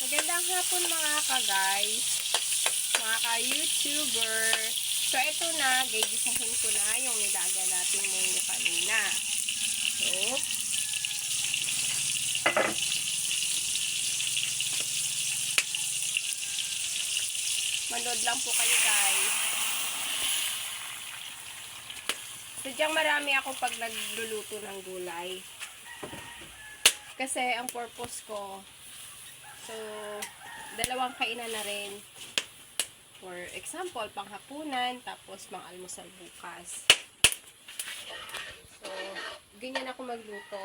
Magandang hapon mga ka-guys, mga ka-YouTuber. So, ito na, gigisahin ko na yung nilaga natin munggo kanina. So, manood lang po kayo guys. Sadyang marami ako pag nagluluto ng gulay. Kasi ang purpose ko, so, dalawang kainan na rin. For example, panghapunan, tapos pang-almusal bukas. So, ganyan ako magluto.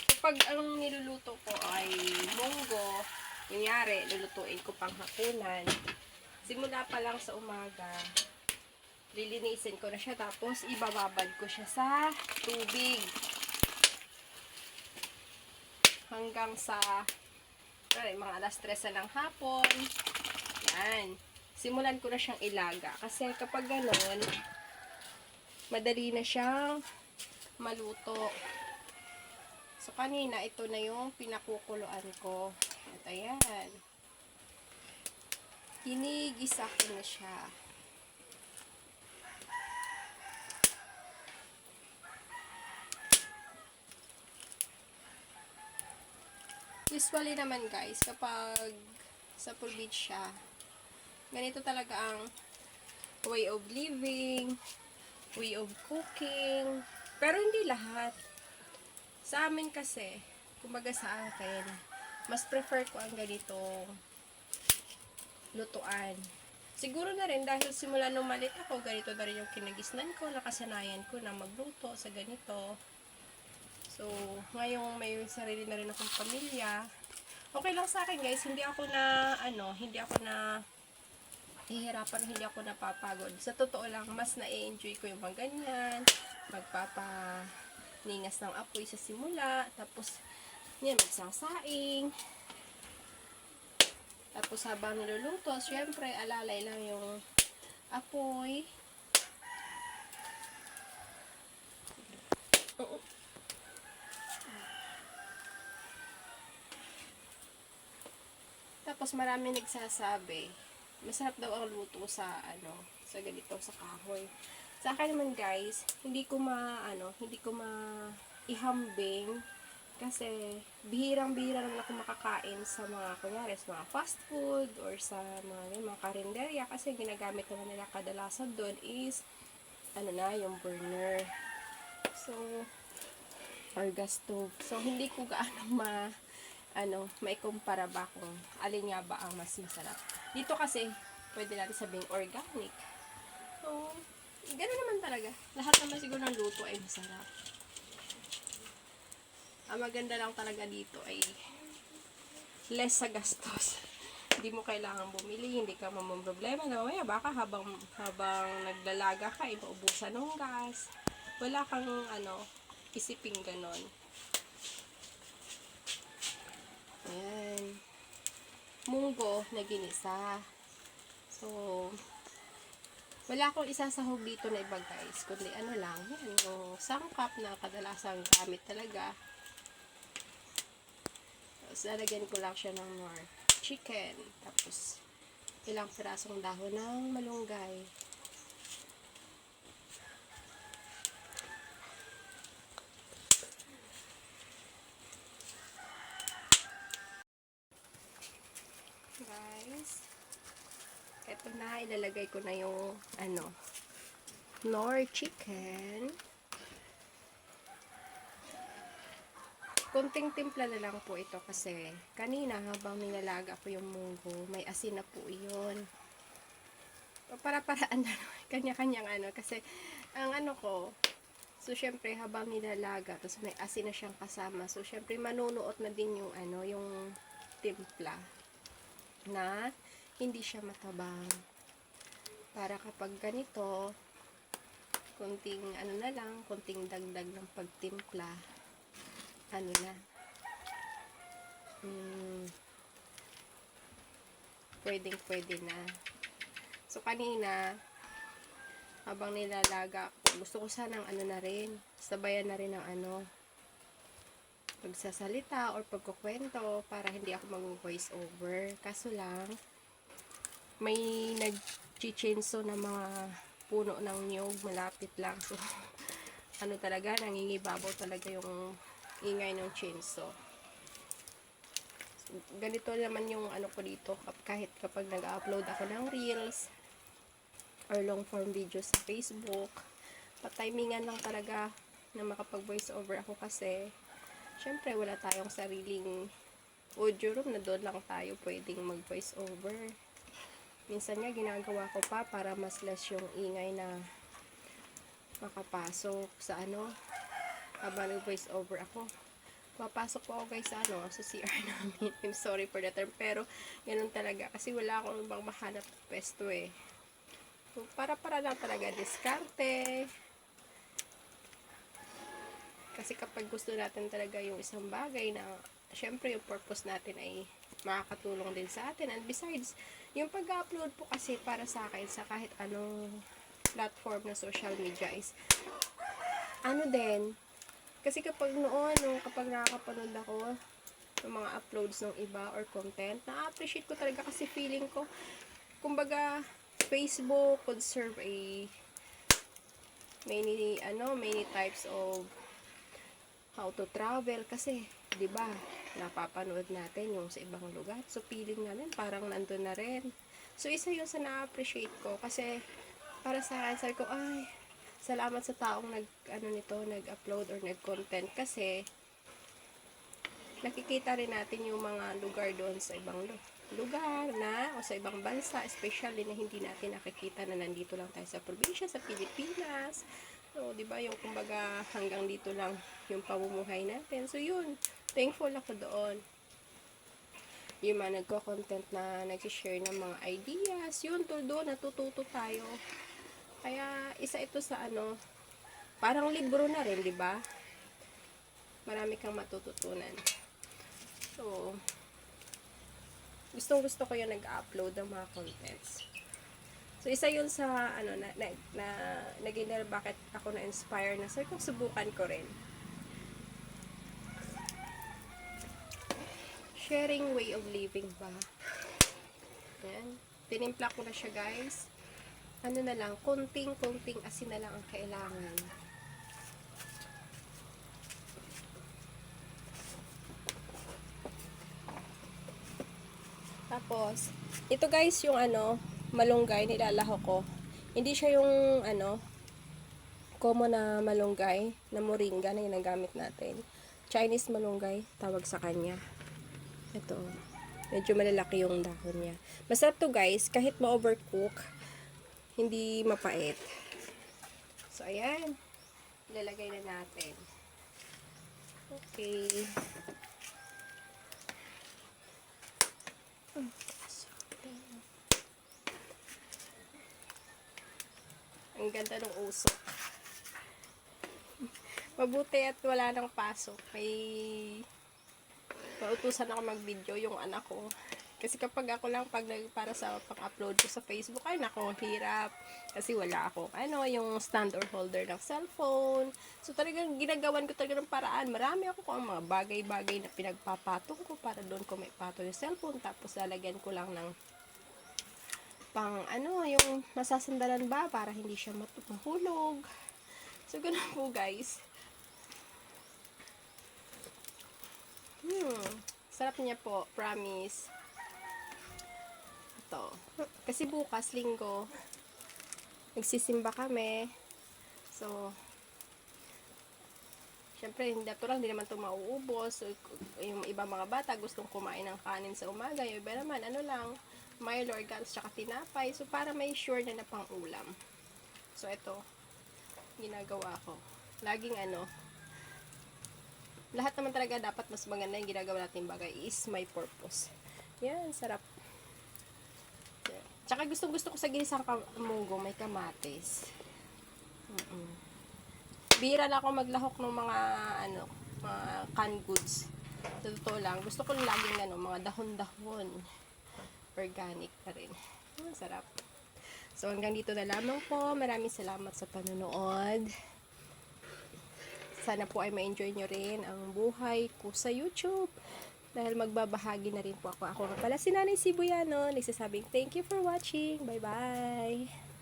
Kapag ang niluluto ko ay munggo, kunyari, lulutuin ko panghapunan, simula pa lang sa umaga, lilinisin ko na siya, tapos ibababad ko siya sa tubig. Hanggang sa mga alas 3 ng hapon. Yan. Simulan ko na siyang ilaga. Kasi kapag gano'n, madali na siyang maluto. So, kanina, ito na yung pinakukuluan ko. At ayan. Hinigisa ko na siya. Usually naman guys, kapag sa probinsya, ganito talaga ang way of living, way of cooking. Pero hindi lahat. Sa amin kasi, kumbaga sa akin, mas prefer ko ang ganitong lutuan. Siguro na rin dahil simula nung malit ako, ganito na rin yung kinagisnan ko, nakasanayan ko na magluto sa ganito. So, ngayong may sarili na rin akong pamilya, okay lang sa akin guys, hindi ako na hihirapan, hindi ako napapagod. Sa totoo lang, mas na-enjoy ko yung mga ganyan, magpapaningas ng apoy sa simula, tapos, yan, magsasaing. Tapos habang niluluto, syempre, alalay lang yung apoy. Tapos marami nagsasabi, masarap daw ang luto sa sa ganito, sa kahoy. Sa akin naman guys, hindi ko ihambing kasi bihirang-bihira naman ako makakain sa mga kunyari, sa mga fast food or sa mga karinderya kasi ginagamit naman nila kadalasan doon is yung burner. So, or gas stove. So, hindi ko gaano may kumpara ba kung alin nga ba ang mas masarap. Dito kasi, pwede natin sabihin organic. So, gano'n naman talaga. Lahat naman siguro ng luto ay masarap. Ang maganda lang talaga dito ay less sa gastos. Hindi mo kailangan bumili, hindi ka mamumroblema na mamaya baka habang naglalaga ka, maubusan ng gas. Wala kang isiping ganon. Ayan. Munggo na ginisa. So, wala akong isasahog dito na iba guys. Kundi lang. Yan, yung sangkap na kadalasang gamit talaga. Tapos, lalagyan ko lang siya ng more chicken. Tapos, ilang pirasong dahon ng malunggay. Guys, eto na, ilalagay ko na yung nor chicken. Kunting timpla na lang po ito kasi kanina habang nilalaga ko yung munggo, may asin na po yun. Para-paraan na kanya-kanyang kasi ang ko, so syempre habang nilalaga, tapos may asin na siyang kasama. So syempre manunuot na din yung yung timpla na hindi siya matabang. Para kapag ganito, kunting na lang, kunting dagdag ng pagtimpla, pwedeng pwede na. So kanina habang nilalaga ko, gusto ko sanang ano na rin, sabayan na rin ng ano, pagsasalita or pagkukwento para hindi ako mag-voice over. Kaso lang, may nag-chichinso na mga puno ng niyog malapit lang. So, ano talaga, nangingibabaw talaga yung ingay ng chainsaw. Ganito naman yung ano ko dito, kahit kapag nag-upload ako ng reels or long form videos sa Facebook, patimingan lang talaga na makapag voice over ako kasi syempre wala tayong sariling audio room na doon lang tayo pwedeng mag voice over. Minsan nga ginagawa ko pa para mas less yung ingay na makapasok sa ano habang nag voice over ako. Papasok po ako guys sa ano, sa CR namin. I'm sorry for the term, pero ganun talaga kasi wala akong ibang mahanap pwesto eh. So, para lang talaga diskarte. Kasi kapag gusto natin talaga yung isang bagay na syempre yung purpose natin ay makakatulong din sa atin. And besides, yung pag-upload po kasi para sa akin sa kahit anong platform na social media is ano din, kasi kapag kapag nakakapanood ako ng mga uploads ng iba or content, na-appreciate ko talaga kasi feeling ko, kumbaga, Facebook could serve a many types of how to travel kasi, 'di ba? Napapanood natin yung sa ibang lugar. So feeling natin parang nandun na rin. So isa 'yun sa na-appreciate ko kasi para sa akin, sabi ko, ay, salamat sa taong nag-upload or nag-content kasi nakikita rin natin yung mga lugar doon sa ibang lugar na o sa ibang bansa, especially na hindi natin nakikita na nandito lang tayo sa probinsya, sa Pilipinas. So, 'di ba, yung kumbaga hanggang dito lang yung pamumuhay natin. So, yun, thankful ako doon. Yung mga nagko-content na nag-share ng mga ideas, yun, doon natututo tayo. Kaya, isa ito sa ano, parang libro na rin, di ba? Marami kang matututunan. So, gustong-gusto ko yung nag-upload ng mga contents. So, isa yun sa, ano, naging bakit ako na-inspire na, so, kung subukan ko rin. Sharing way of living ba? Yan. Tinimpla ko na siya, guys. Ano na lang, konting asin na lang ang kailangan. Tapos, ito guys yung ano, malunggay, nilalahok ko. Hindi siya yung ano, common na malunggay, na moringa na ginagamit natin. Chinese malunggay, tawag sa kanya. Ito, medyo malalaki yung dahon niya. Masarap to guys, kahit ma-overcook, hindi mapait. So, ayan. Ilalagay na natin. Okay. Ang ganda ng usok. Mabuti at wala nang pasok. May pautusan ako mag-video yung anak ko. Kasi kapag ako lang para sa pang-upload ko sa Facebook, ay nako, hirap. Kasi wala ako, yung stand or holder ng cellphone. So talagang ginagawan ko talaga ng paraan. Marami ako kung mga bagay-bagay na pinagpapatong ko para doon ko may pato yung cellphone. Tapos lalagyan ko lang ng yung masasandalan ba para hindi siya mahulog. So ganun po guys. Sarap niya po, promise. Ito. Kasi bukas, linggo, nagsisimba kami. So, syempre, hindi naman ito mauubos. So, yung ibang mga bata gustong kumain ng kanin sa umaga. Yung iba naman, Milo, organs, tsaka tinapay. So, para may sure na pang ulam. So, ito, ginagawa ko. Laging lahat naman talaga dapat mas maganda yung ginagawa natin bagay is my purpose. Yan, sarap. Tsaka gusto ko sa ginisang munggo, may kamatis. Bira na ako maglahok ng mga mga canned goods. Sa totoo lang, gusto ko laging mga dahon-dahon. Organic pa rin. Sarap. So, hanggang dito na lamang po. Maraming salamat sa panonood. Sana po ay ma-enjoy nyo rin ang buhay ko sa YouTube. Dahil magbabahagi na rin po ako. Ako nga pala si Nanay Sibuyano. Nagsasabing thank you for watching. Bye-bye!